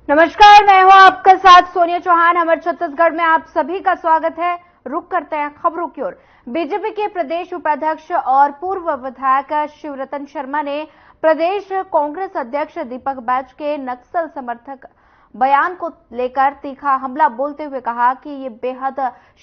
नमस्कार, मैं हूं आपका साथ सोनिया चौहान। हमारे छत्तीसगढ़ में आप सभी का स्वागत है। रुक करते हैं खबरों की ओर। बीजेपी के प्रदेश उपाध्यक्ष और पूर्व विधायक शिवरतन शर्मा ने प्रदेश कांग्रेस अध्यक्ष दीपक बैज के नक्सल समर्थक बयान को लेकर तीखा हमला बोलते हुए कहा कि ये बेहद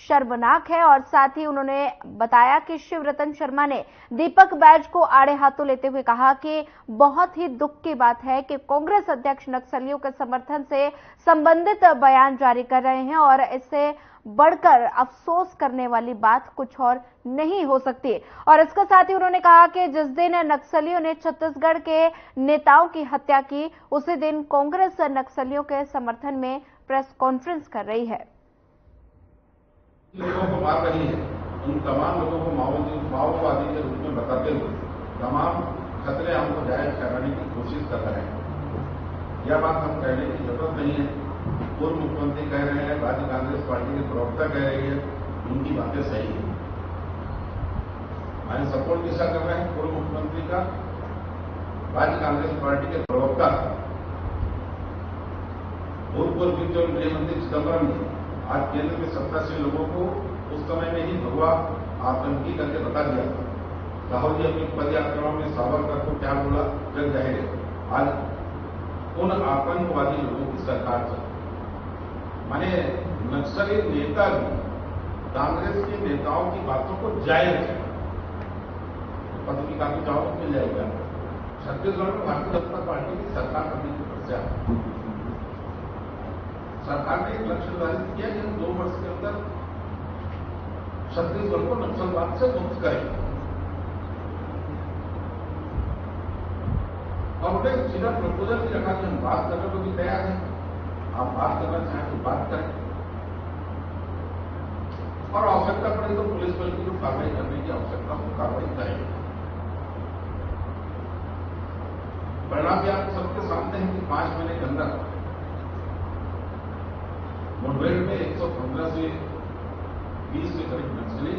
शर्मनाक है और साथ ही उन्होंने बताया कि शिवरतन शर्मा ने दीपक बैज को आड़े हाथों लेते हुए कहा कि बहुत ही दुख की बात है कि कांग्रेस अध्यक्ष नक्सलियों के समर्थन से संबंधित बयान जारी कर रहे हैं और इससे बढ़कर अफसोस करने वाली बात कुछ और नहीं हो सकती। और इसके साथ ही उन्होंने कहा कि जिस दिन नक्सलियों ने छत्तीसगढ़ के नेताओं की हत्या की, उसी दिन कांग्रेस नक्सलियों के समर्थन में प्रेस कॉन्फ्रेंस कर रही है। लोगों को मार रही है, उन तमाम लोगों को माओवादी के रूप में बताते हुए तमाम खतरे हमको जायज कराने की कोशिश कर रहे हैं। यह बात हम कहने की जरूरत नहीं है। पूर्व मुख्यमंत्री कह रहे हैं, राज्य कांग्रेस पार्टी के प्रवक्ता कह रही है, उनकी बातें सही है। मैंने सपोर्ट किसका कर रहे हैं? पूर्व मुख्यमंत्री का। राज्य कांग्रेस पार्टी के प्रवक्ता भूतपूर्व जो गृहमंत्री चिदम्बरम ने आज केंद्र में सत्ता से लोगों को उस समय में ही भगवा आतंकी करके बता दिया था। राहुल जी अपनी पद यात्राओं में सावरकर को क्या बोला, जग जाहिर है। आज उन आतंकवादी लोगों की सरकार चल, माने नक्सली नेता भी कांग्रेस के नेताओं की बातों को जायज है। पद की काफी चावल मिल जाएगा। छत्तीसगढ़ में भारतीय जनता पार्टी की सरकार करने की समस्या है। सरकार ने एक लक्ष्य निर्धारित किया कि हम 2 वर्ष के अंदर छत्तीसगढ़ को नक्सलवाद से मुक्त करें और उन्हें सीधा प्रपोजल भी रखा कि हम बात करने को भी तैयार हैं। आप बात करना चाहें तो बात करें और आवश्यकता पड़े तो पुलिस बल की जो कार्रवाई करने की आवश्यकता हो कार्रवाई करें। परिणाम भी आप सबके सामने है कि 5 महीने के अंदर मुठभेड़ में 115 से 20 के करीब नक्सली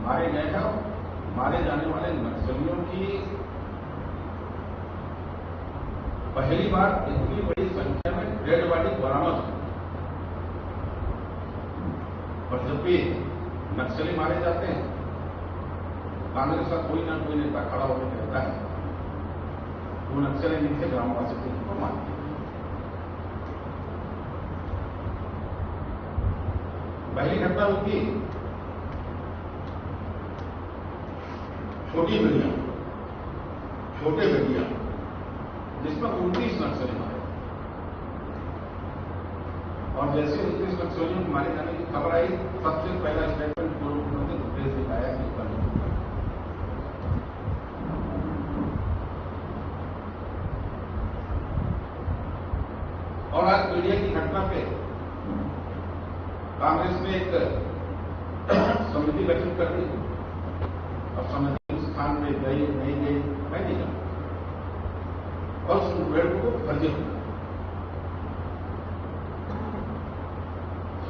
मारे गए हैं। मारे जाने वाले नक्सलियों की पहली बार इतनी बड़ी संख्या में डेड बॉडी बरामद। और जब भी नक्सली मारे जाते हैं, कांग्रेस का कोई ना कोई नेता खड़ा होकर कहता है वो नक्सली नीचे ग्रामवासी को मारते हैं। पहली घटना होती छोटे बेटियां जिसमें 29 नक्सली मारे और जैसे 29 नक्सलियों को मारे जाने की खबर आई, सबसे पहला स्टेटमेंट पूर्व मुख्यमंत्री भूपेश जी का आया कि और आज मीडिया की घटना पे कांग्रेस ने एक समिति गठित कर दी और समिति उस स्थान में गई नहीं गई मैं नहीं जानता और उस मुठभेड़ को फर्जी हो।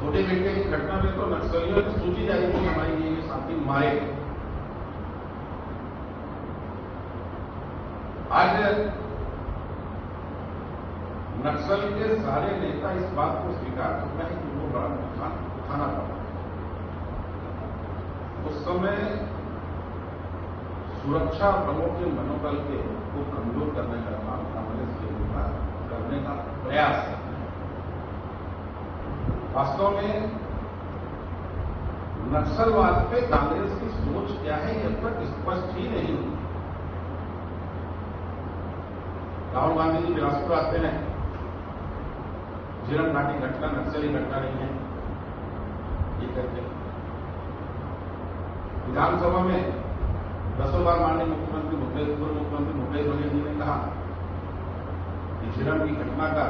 छोटे बेटे की घटना में तो नक्सलियों ने सूची जारी की हमारी ये साथी मारे। आज नक्सल के सारे नेता इस बात को स्वीकार करते हैं कि उनको बड़ा नुकसान उठाना पड़ा। उस समय सुरक्षा बलों के मनोबल को कमजोर करने का काम कांग्रेस के नेता करने का प्रयास है। वास्तव में नक्सलवाद पे कांग्रेस की सोच क्या है, ये अब तक स्पष्ट ही नहीं हुई। राहुल गांधी जी बिलासपुर आते हैं, झीरम घाटी घटना नक्सली घटना नहीं है ये कहते हैं। विधानसभा में 10 बार माननीय मुख्यमंत्री पूर्व मुख्यमंत्री भूपेश बघेल जी ने कहा कि झीरम की घटना का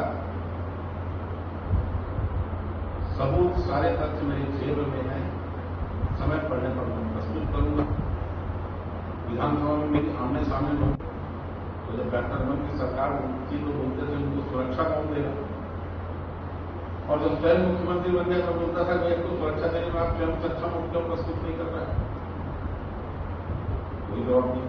सबूत सारे तथ्य मेरी जेब में है, समय पड़ने पर मैं प्रस्तुत करूंगा। विधानसभा में मेरी आमने सामने लोग तो जब डॉक्टर रमन की सरकार थी तो बोलते थे उनको सुरक्षा कौन देगा, और जब स्वयं मुख्यमंत्री बन गया तो बोलता था कि एक तो सुरक्षा देने में आप स्वयं सक्षम हो, क्यों प्रस्तुत नहीं कर रहे? कोई जवाब नहीं।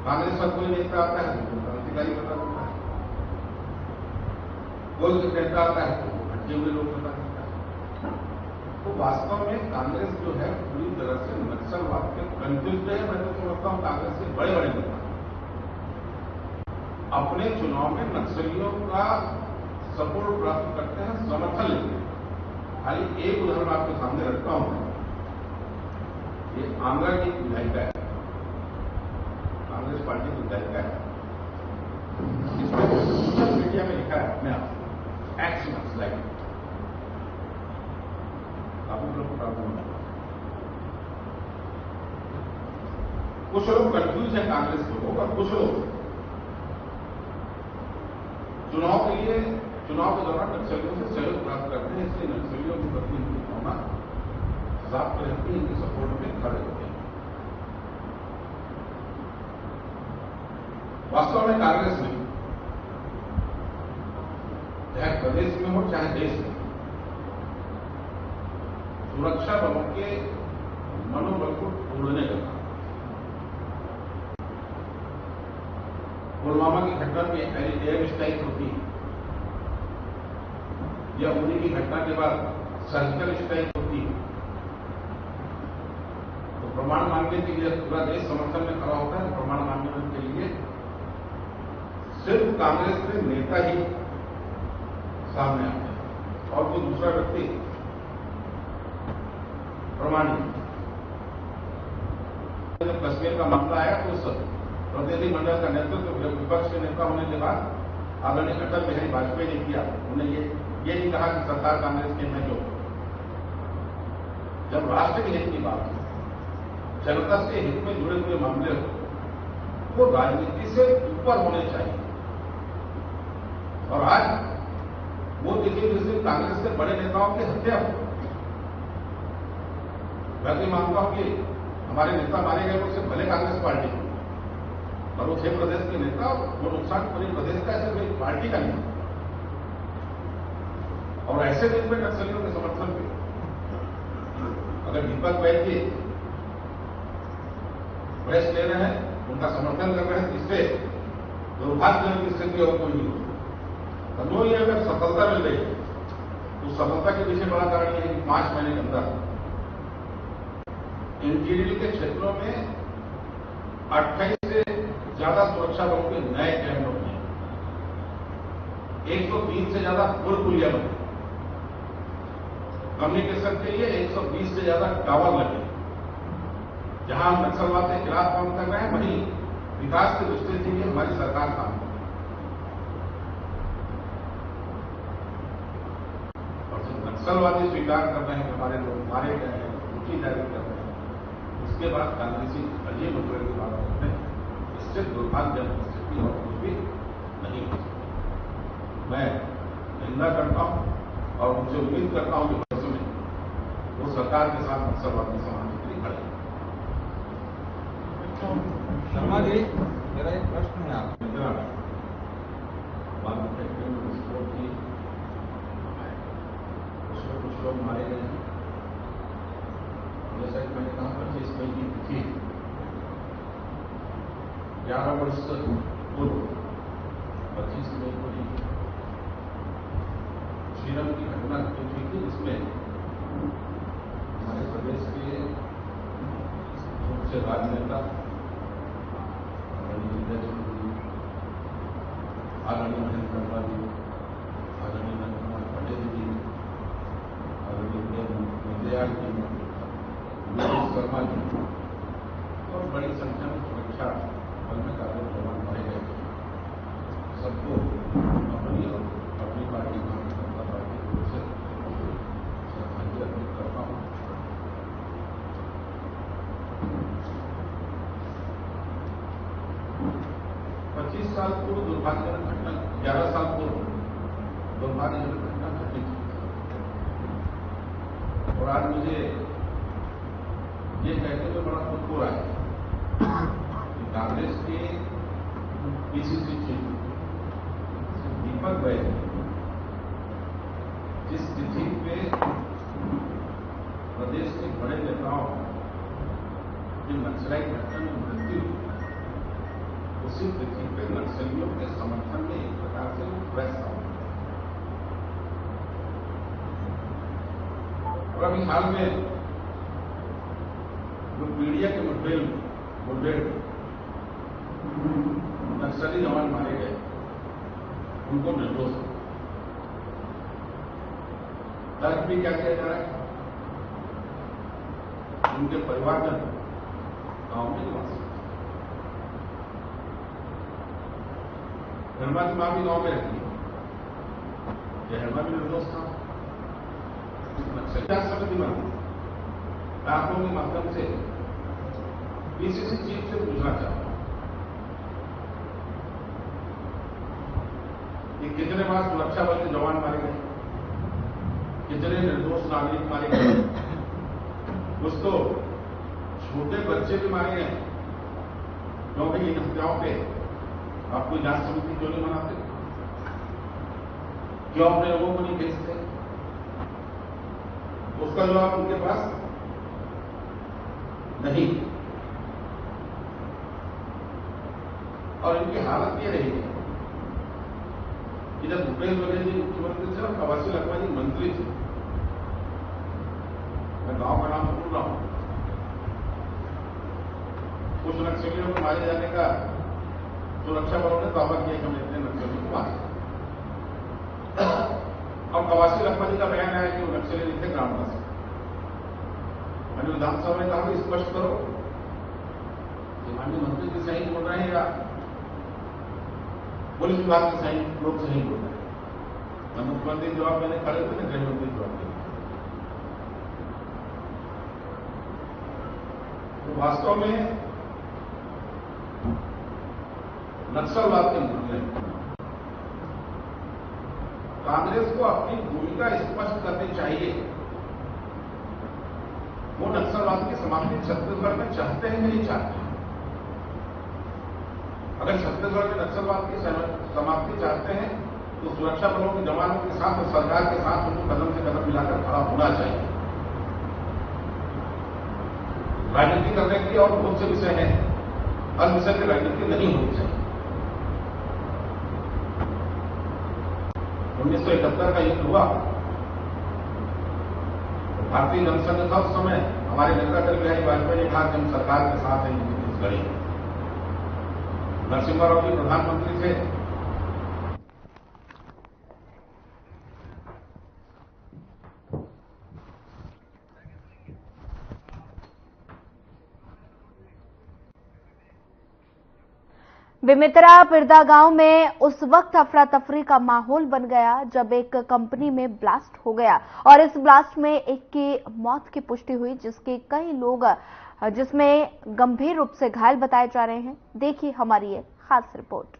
कांग्रेस का कोई नेता आता है तो क्रांतिकारी बता देता है, कोई नेता आता है तो भटके हुए लोग बता देता है। तो वास्तव में कांग्रेस जो है पूरी तरह से नक्सलवाद के कंफ्यूज है। मैं तो समझता हूं कांग्रेस के बड़े बड़े नेता अपने चुनाव में नक्सलियों का सपोर्ट प्राप्त करते हैं, समर्थन लेते हैं। खाली एक उदाहरण आपके सामने रखता हूं, ये आंध्रा की विधायिका है, कांग्रेस पार्टी की विधायिका है, सोशल मीडिया में लिखा है अपने आप एक्शन लाइक कुछ लोग कंफ्यूज है कांग्रेस के लोग, और कुछ लोग चुनाव के लिए चुनाव के दौरान नक्सलियों से सहयोग प्राप्त करते हैं, इसलिए नक्सलियों के प्रति इनकी भावना साफ रहती है, इनके सपोर्ट में खड़े होते हैं। वास्तव में कांग्रेस में चाहे प्रदेश में हो चाहे देश में सुरक्षा बलों के मनोबल को तोड़ने का काम, पुलवामा की घटना में एयर स्ट्राइक होती है या उन्हीं की घटना के बाद सर्जिकल स्ट्राइक होती है, तो प्रमाण मांगने के लिए पूरा देश समर्थन में खड़ा होता है। प्रमाण मांगने के लिए सिर्फ कांग्रेस के नेता ही सामने आते हैं और कोई दूसरा व्यक्ति प्रमाणित। जब कश्मीर का मामला आया तो सब प्रतिनिधि मंडल का नेतृत्व विपक्ष के नेता होने के बाद आदरणीय अटल बिहारी वाजपेयी ने किया। उन्हें ये नहीं कहा कि सरकार कांग्रेस के में जो जब राष्ट्र के हित की बात हो, जनता से हित में जुड़े हुए मामले हो, वो राजनीति से ऊपर होने चाहिए। और आज वो देखिए जिससे कांग्रेस के बड़े नेताओं की हत्या हो, मैं तो मानता हूं कि हमारे नेता मारे गए उससे भले कांग्रेस पार्टी और वो थे प्रदेश के नेता, वो नुकसान पूरे प्रदेश का है, सिर्फ पार्टी का नहीं। और ऐसे दिन में नक्सलियों के समर्थन पे अगर दीपक बैठ के प्रेस ले रहे हैं, उनका समर्थन कर रहे हैं, इससे दुर्भाग्यजनक स्थिति और कोई नहीं हो। तो ये अगर सफलता मिल रही है तो सफलता के पीछे बड़ा कारण यह है कि 5 महीने के अंदर इंटीरियर के क्षेत्रों में 28 से ज्यादा सुरक्षा बलों के नए कैंप बने, 103 से ज्यादा पुलिया बने, कम्युनिकेशन के लिए 120 से ज्यादा टावर लगे। जहां हम नक्सलवाद के खिलाफ काम कर रहे हैं, वहीं विकास की दृष्टि से भी हमारी सरकार काम कर रही है। और जब नक्सलवादी स्वीकार कर रहे हैं कि हमारे लोग मारे गए हैं, ड्यूटी जारी कर रहे हैं, उसके बाद कांग्रेसी अजीब मुद्दे की बात करते हैं, इससे दुर्भाग्यजनक स्थिति और कुछ भी नहीं हो सकती। मैं निंदा करता हूं और उनसे उम्मीद करता हूं कि भविष्य में वो सरकार के साथ नक्सलवादी समाज के लिए खड़े। शर्मा जी, मेरा एक प्रश्न है आपसे। विस्फोट की उसमें कुछ लोग मारे गए हैं, जैसा कि मैंने कहा 25 मई की तिथि 11 वर्ष पूर्व 25 मई को ही श्रीराम की घटना घटी हुई थी, जिसमें हमारे प्रदेश के मुख्य राजनेता आदरणीय महेंद्र कर्मा जी, आदरणीय नरेंद्र कुमार पटेल जी, आदरणीय दयाल जी, शर्मा जी और बड़ी संख्या में सुरक्षा बल में कार्यरत जवान मारे गए। सबको अपनी पार्टी भारतीय जनता पार्टी की ओर से श्रद्धांजलि अर्पित करता हूं। पच्चीस साल पूर्व दुर्भाग्यजनक घटना, 11 साल पूर्व दुर्भाग्यजनक घटना घटी थी, और आज मुझे ये कहते हुए बड़ा दुख हो रहा है कि कांग्रेस के पीसीसी चीफ दीपक बैठ जिस तिथि पे प्रदेश के बड़े नेताओं की नक्सलाइट घटना में मृत्यु हुई, उसी पृथ्वी पे नक्सलियों के समर्थन में एक प्रकार से वो प्रेस था। और अभी हाल में जो पीड़िया के मुठभेड़ नक्सली जवान मारे गए, उनको निर्दोष तर्क भी क्या किया जा रहा है, उनके परिवारजन गांव में निवास, हरमा की मां भी गांव में रहती है, यह हरमा भी निर्दोष था। नक्सलिया समिति बना रातों के माध्यम से पीसीसी चीफ से पूछना चाहता हूं कि कितने बार सुरक्षा बल के जवान मारे गए, कितने निर्दोष नागरिक मारे गए, कुछ तो छोटे बच्चे भी मारे गए, क्योंकि इन हत्याओं पे आप कोई जांच समिति क्यों नहीं बनाते, क्यों अपने लोगों को नहीं भेजते? उसका जवाब उनके पास नहीं। और इनकी हालत ये रही कि जब भूपेश बघेल जी मुख्यमंत्री थे और कवासी लखमा जी मंत्री थे, मैं गांव का नाम भूल रहा हूं, कुछ नक्सलियों को मारे जाने का सुरक्षा बलों ने दावा किया कि हमने इतने नक्सलियों को मारा। और कवासी लखमा जी का बयान आया कि वो नक्सली नहीं थे, ग्रामवासी। मैंने विधानसभा में कहा कि स्पष्ट करो कि माननीय मंत्री जी सही बोल रहे हैं या पुलिस विभाग के सही लोग सही बोल रहे हैं। मुख्यमंत्री जवाब मैंने खड़े थे ना, गृह मंत्री जवाब दिए। तो वास्तव में नक्सलवाद के मुद्दे कांग्रेस को अपनी भूमिका स्पष्ट करनी चाहिए। वो नक्सलवाद की समाप्ति छत्तीसगढ़ में चाहते हैं कि नहीं चाहते? अगर छत्तीसगढ़ में नक्सलवाद की समाप्ति चाहते हैं तो सुरक्षा बलों के जवानों के साथ और सरकार के साथ उनको कदम से कदम मिलाकर खड़ा होना चाहिए। राजनीति करने के लिए और बहुत से विषय हैं, हर विषय की राजनीति नहीं होनी चाहिए। 1971 का युद्ध हुआ, भारतीय जनसंघ था उस समय, हमारे नेता अटल बिहारी वाजपेयी ने कहा कि हम सरकार के साथ हैं, छत्तीसगढ़ी। नरसिम्हा राव जी प्रधानमंत्री थे, बेमेतरा पिरदा गांव में उस वक्त अफरा तफरी का माहौल बन गया जब एक कंपनी में ब्लास्ट हो गया और इस ब्लास्ट में एक की मौत की पुष्टि हुई, जिसके कई लोग जिसमें गंभीर रूप से घायल बताए जा रहे हैं। देखिए हमारी ये खास रिपोर्ट।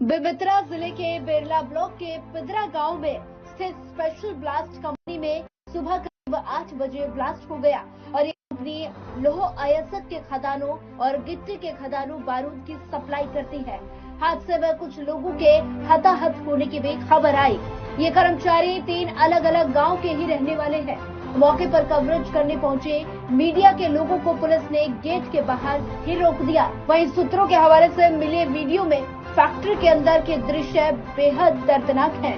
बेमेतरा जिले के बेरला ब्लॉक के पिदरा गांव में स्थित स्पेशल ब्लास्ट कंपनी में सुबह करीब 8 बजे ब्लास्ट हो गया और ये कंपनी लोह अयस्क के खदानों और गिट्टी के खदानों बारूद की सप्लाई करती है। हादसे में कुछ लोगों के हताहत होने की भी खबर आई। ये कर्मचारी 3 अलग अलग गाँव के ही रहने वाले हैं। मौके पर कवरेज करने पहुंचे मीडिया के लोगों को पुलिस ने गेट के बाहर ही रोक दिया। वहीं सूत्रों के हवाले से मिले वीडियो में फैक्ट्री के अंदर के दृश्य बेहद दर्दनाक हैं।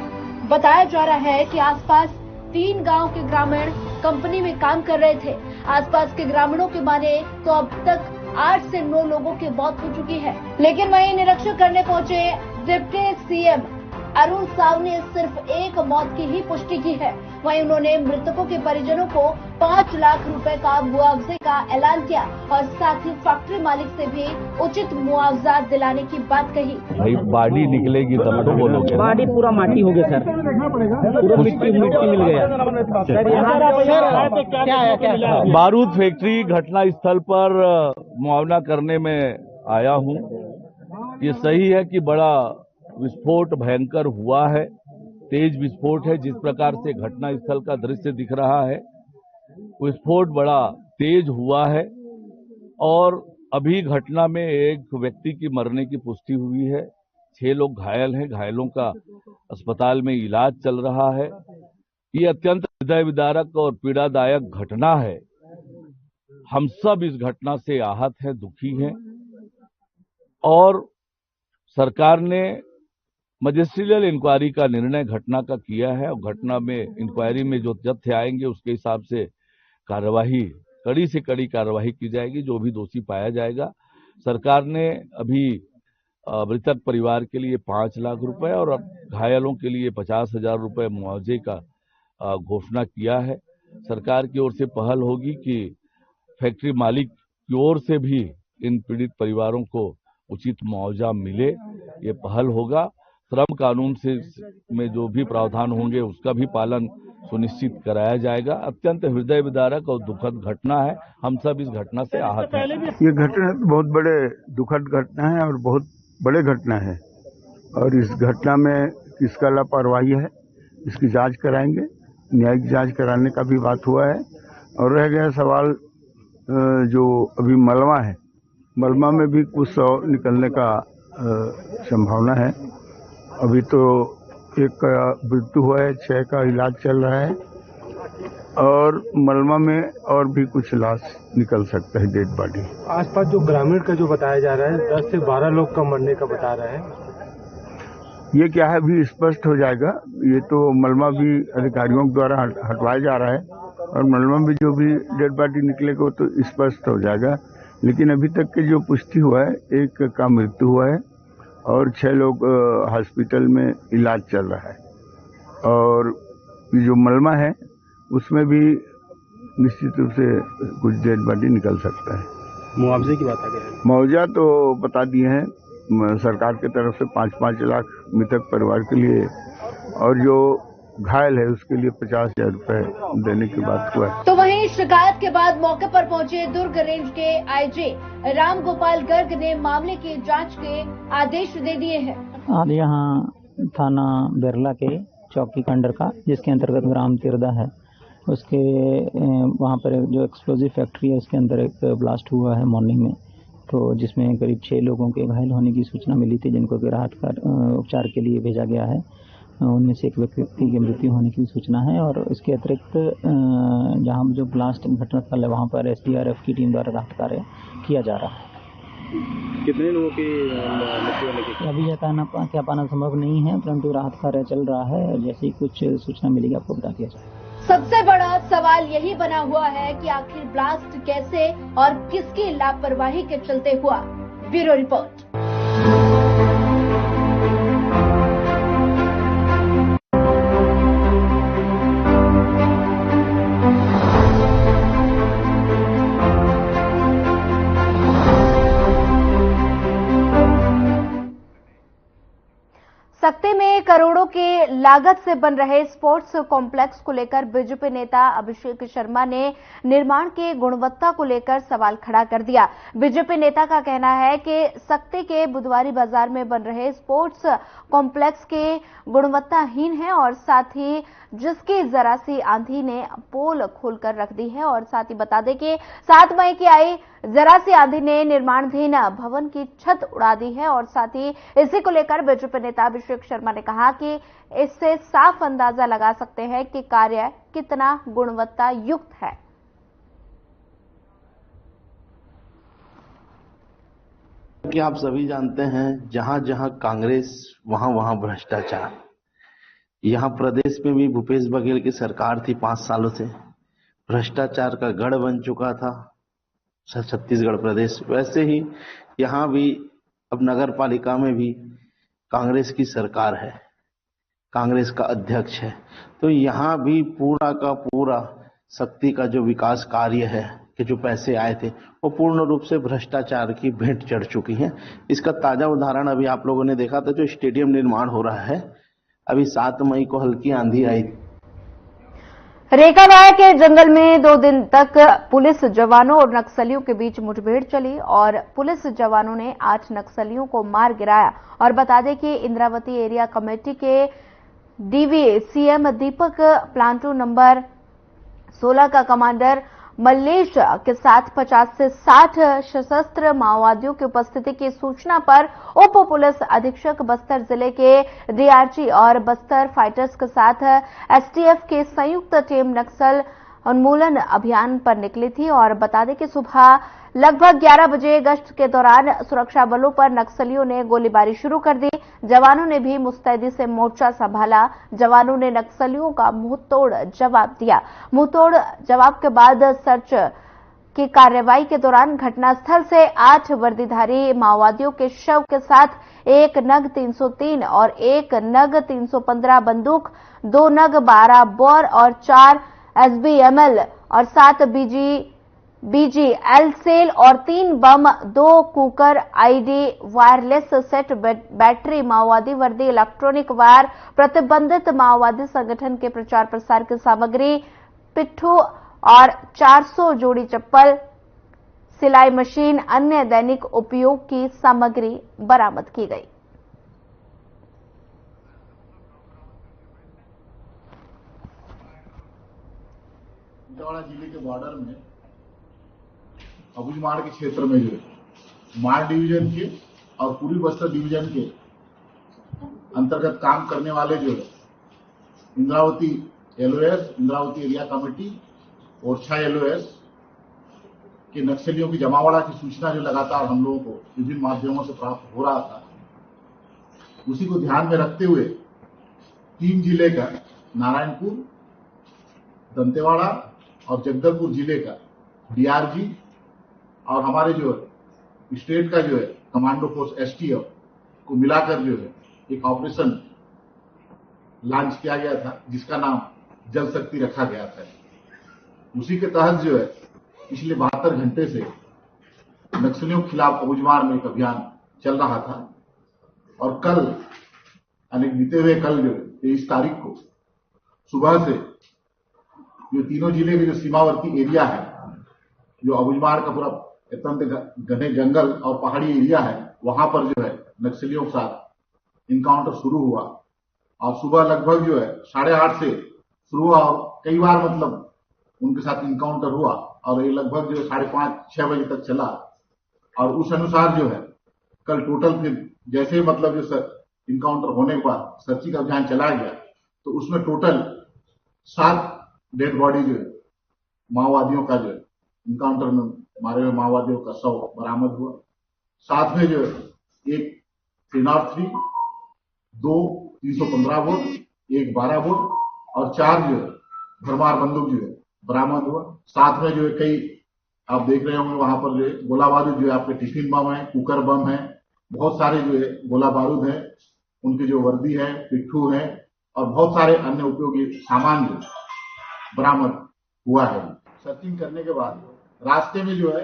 बताया जा रहा है कि आसपास 3 गांव के ग्रामीण कंपनी में काम कर रहे थे। आसपास के ग्रामीणों के माने तो अब तक 8 से 9 लोगों की मौत हो चुकी है। लेकिन वहीं निरीक्षण करने पहुंचे डिप्टी सीएम अरुण साव ने सिर्फ एक मौत की ही पुष्टि की है। वहीं उन्होंने मृतकों के परिजनों को 5 लाख रुपए का मुआवजे का ऐलान किया और साथ ही फैक्ट्री मालिक से भी उचित मुआवजा दिलाने की बात कही। भाई बाडी निकलेगी तब तो बोलोगे। बाडी पूरा माटी हो गया सर, पूरा मिट्टी मिल गया। बारूद फैक्ट्री घटना स्थल पर मुआवजा करने में आया हूं। ये सही है कि बड़ा विस्फोट भयंकर हुआ है, तेज विस्फोट है। जिस प्रकार से घटना स्थल का दृश्य दिख रहा है, विस्फोट बड़ा तेज हुआ है और अभी घटना में एक व्यक्ति की मरने की पुष्टि हुई है, 6 लोग घायल हैं, घायलों का अस्पताल में इलाज चल रहा है। ये अत्यंत हृदय विदारक और पीड़ादायक घटना है। हम सब इस घटना से आहत हैं, दुखी हैं और सरकार ने मजिस्ट्रियल इंक्वायरी का निर्णय घटना का किया है और घटना में इंक्वायरी में जो तथ्य आएंगे उसके हिसाब से कार्यवाही, कड़ी से कड़ी कार्यवाही की जाएगी। जो भी दोषी पाया जाएगा। सरकार ने अभी मृतक परिवार के लिए 5 लाख रुपए और घायलों के लिए 50,000 रुपए मुआवजे का घोषणा किया है। सरकार की ओर से पहल होगी कि फैक्ट्री मालिक की ओर से भी इन पीड़ित परिवारों को उचित मुआवजा मिले। ये पहल होगा। श्रम कानून से में जो भी प्रावधान होंगे उसका भी पालन सुनिश्चित कराया जाएगा। अत्यंत हृदय विदारक और दुखद घटना है। हम सब इस घटना से आहत हैं। ये घटना बहुत बड़े दुखद घटना है और बहुत बड़े घटना है और इस घटना में किसका लापरवाही है इसकी जांच कराएंगे। न्यायिक जांच कराने का भी बात हुआ है। और रह गया सवाल जो अभी मलबा है, मलबा में भी कुछ 100 निकलने का संभावना है। अभी तो एक का मृत्यु हुआ है, 6 का इलाज चल रहा है और मलबा में और भी कुछ लाश निकल सकता है, डेड बॉडी। आसपास जो ग्रामीण का जो बताया जा रहा है 10 से 12 लोग का मरने का बता रहे हैं। ये क्या है अभी स्पष्ट हो जाएगा। ये तो मलबा भी अधिकारियों द्वारा हटवाया जा रहा है और मलबा में जो भी डेड बॉडी निकलेगा वो तो स्पष्ट हो जाएगा। लेकिन अभी तक के जो पुष्टि हुआ है, 1 का मृत्यु हुआ है और 6 लोग हॉस्पिटल में इलाज चल रहा है। और ये जो मलबा है उसमें भी निश्चित रूप से कुछ डेड बॉडी निकल सकता है। मुआवजे की बात आ गई है। मुआवजा तो बता दिए हैं सरकार की तरफ से 5-5 लाख मृतक परिवार के लिए और जो घायल है उसके लिए 50,000 रुपए देने की बात हुआ है। तो वहीं शिकायत के बाद मौके पर पहुंचे दुर्ग रेंज के आईजी राम गोपाल गर्ग ने मामले की जांच के आदेश दे दिए हैं। आज यहाँ थाना बिरला के चौकी खंडर का, जिसके अंतर्गत ग्राम तिरदा है, उसके वहाँ पर जो एक्सप्लोजिव फैक्ट्री है उसके अंदर एक ब्लास्ट हुआ है मॉर्निंग में, तो जिसमें करीब 6 लोगों के घायल होने की सूचना मिली थी, जिनको कि राहत का उपचार के लिए भेजा गया है। उनमें से एक व्यक्ति की मृत्यु होने की सूचना है और इसके अतिरिक्त जहाँ जो ब्लास्ट घटनास्थल है वहाँ पर एसडीआरएफ की टीम द्वारा राहत कार्य किया जा रहा है। कितने लोगों की मृत्यु होने की अभी क्या पाना संभव नहीं है, परंतु राहत कार्य चल रहा है। जैसे ही कुछ सूचना मिलेगी आपको बता दिया जाए। सबसे बड़ा सवाल यही बना हुआ है कि आखिर ब्लास्ट कैसे और किसकी लापरवाही के चलते हुआ। Bureau report. सकते में करोड़ों के लागत से बन रहे स्पोर्ट्स कॉम्प्लेक्स को लेकर बीजेपी नेता अभिषेक शर्मा ने निर्माण की गुणवत्ता को लेकर सवाल खड़ा कर दिया। बीजेपी नेता का कहना है कि सकते के बुधवारी बाजार में बन रहे स्पोर्ट्स कॉम्प्लेक्स के गुणवत्ताहीन है और साथ ही जिसकी जरा सी आंधी ने पोल खोलकर रख दी है। और साथ ही बता दें कि 7 मई की आई जरा सी आंधी ने निर्माणाधीन भवन की छत उड़ा दी है। और साथ ही इसी को लेकर बीजेपी नेता अभिषेक शर्मा ने कहा कि इससे साफ अंदाजा लगा सकते हैं कि कार्य कितना गुणवत्ता युक्त है। कि आप सभी जानते हैं, जहां जहां कांग्रेस वहां वहां भ्रष्टाचार। यहां प्रदेश में भी भूपेश बघेल की सरकार थी 5 सालों से, भ्रष्टाचार का गढ़ बन चुका था छत्तीसगढ़ प्रदेश। वैसे ही यहां भी अब नगर पालिका में भी कांग्रेस की सरकार है, कांग्रेस का अध्यक्ष है, तो यहां भी पूरा का पूरा शक्ति का जो विकास कार्य है कि जो पैसे आए थे वो पूर्ण रूप से भ्रष्टाचार की भेंट चढ़ चुकी है। इसका ताजा उदाहरण अभी आप लोगों ने देखा था, जो स्टेडियम निर्माण हो रहा है। अभी 7 मई को हल्की आंधी आई। रेखावाया के जंगल में 2 दिन तक पुलिस जवानों और नक्सलियों के बीच मुठभेड़ चली और पुलिस जवानों ने 8 नक्सलियों को मार गिराया। और बता दें कि इंद्रावती एरिया कमेटी के डीवी सीएम दीपक प्लांटू नंबर 16 का कमांडर मल्लेश के साथ 50 से 60 सशस्त्र माओवादियों की उपस्थिति की सूचना पर उप पुलिस अधीक्षक बस्तर जिले के डीआरजी और बस्तर फाइटर्स के साथ एसटीएफ की संयुक्त टीम नक्सल उन्मूलन अभियान पर निकली थी। और बता दें कि सुबह लगभग 11 बजे गश्त के दौरान सुरक्षा बलों पर नक्सलियों ने गोलीबारी शुरू कर दी। जवानों ने भी मुस्तैदी से मोर्चा संभाला। जवानों ने नक्सलियों का मुंहतोड़ जवाब दिया। मुंहतोड़ जवाब के बाद सर्च की कार्रवाई के दौरान घटनास्थल से 8 वर्दीधारी माओवादियों के शव के साथ 1 नग 303 और 1 नग 315 बंदूक, 2 नग 12 बोर और 4 SBML और 7 BGL सेल और 3 बम, 2 cooker ID, wireless set, battery, माओवादी वर्दी, इलेक्ट्रॉनिक वायर, प्रतिबंधित माओवादी संगठन के प्रचार प्रसार की सामग्री, पिट्ठू और 400 जोड़ी चप्पल, सिलाई मशीन, अन्य दैनिक उपयोग की सामग्री बरामद की गई। दंतेवाड़ा जिले के बॉर्डर में अबूझमाड़ के क्षेत्र में जो है माड़ डिवीजन के और पूर्वी बस्तर डिवीजन के अंतर्गत काम करने वाले जो है Indravati LOS, Indravati area committee, Orchha LOS के नक्सलियों की जमावड़ा की सूचना जो लगातार हम लोगों को विभिन्न माध्यमों से प्राप्त हो रहा था, उसी को ध्यान में रखते हुए 3 जिले का नारायणपुर, दंतेवाड़ा और जगदलपुर जिले का डीआरजी और हमारे जो स्टेट का जो है कमांडो फोर्स एसटीएफ को मिलाकर जो है एक ऑपरेशन लॉन्च किया गया था, जिसका नाम जल शक्ति रखा गया था। उसी के तहत जो है पिछले 72 घंटे से नक्सलियों के खिलाफ अबूझमाड़ में एक अभियान चल रहा था। और कल यानी बीते हुए कल जो 23 तारीख को सुबह से जो तीनों जिले के जो सीमावर्ती एरिया है, जो अबूझमाड़ का पूरा अत्यंत घने जंगल और पहाड़ी एरिया है, वहां पर जो है नक्सलियों के साथ इनकाउंटर शुरू हुआ। और सुबह लगभग जो है 8:30 से शुरू हुआ और कई बार मतलब उनके साथ इनकाउंटर हुआ और ये लगभग जो 5:30-6 बजे तक चला। और उस अनुसार जो है कल टोटल फिर जैसे ही मतलब जो इनकाउंटर होने के बाद सर्चिंग अभियान चलाया गया, तो उसमें टोटल 7 डेड बॉडी जो है माओवादियों का जो है इनकाउंटर में मारे हुए माओवादियों का 100 बरामद हुआ। साथ में जो है एक 303, 2 315 बोर, 1 12 बोर और 4 जो है भरमार बंदूक जो है बरामद हुआ। साथ में जो है कई आप देख रहे होंगे वहां पर जो है गोला बारूद जो है आपके टिफिन बम है, कुकर बम है, बहुत सारे जो है गोला बारूद है, उनकी जो वर्दी है, पिट्ठू है और बहुत सारे अन्य उपयोगी सामान जो बरामद हुआ है। सर्चिंग करने के बाद रास्ते में जो है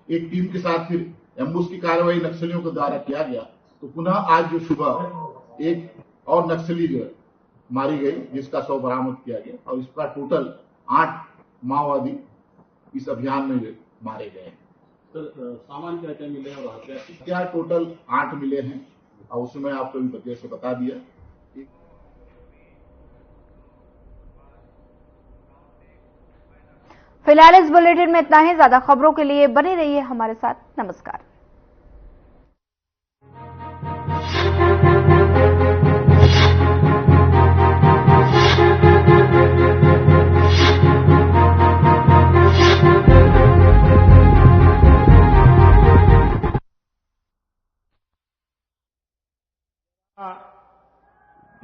एक टीम के साथ फिर एम्बुश की कार्रवाई नक्सलियों के द्वारा किया गया। तो पुनः आज जो सुबह एक और नक्सली जो है मारी गई, जिसका 100 बरामद किया गया और इसका टोटल 8 माओवादी इस अभियान में जो मारे गए हैं। सर सामान क्या क्या मिले और हथियार टोटल 8 मिले हैं और उसमें आपको भी वजह से बता दिया। फिलहाल इस बुलेटिन में इतना ही। ज्यादा खबरों के लिए बने रहिए हमारे साथ। नमस्कार।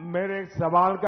मेरे एक सवाल का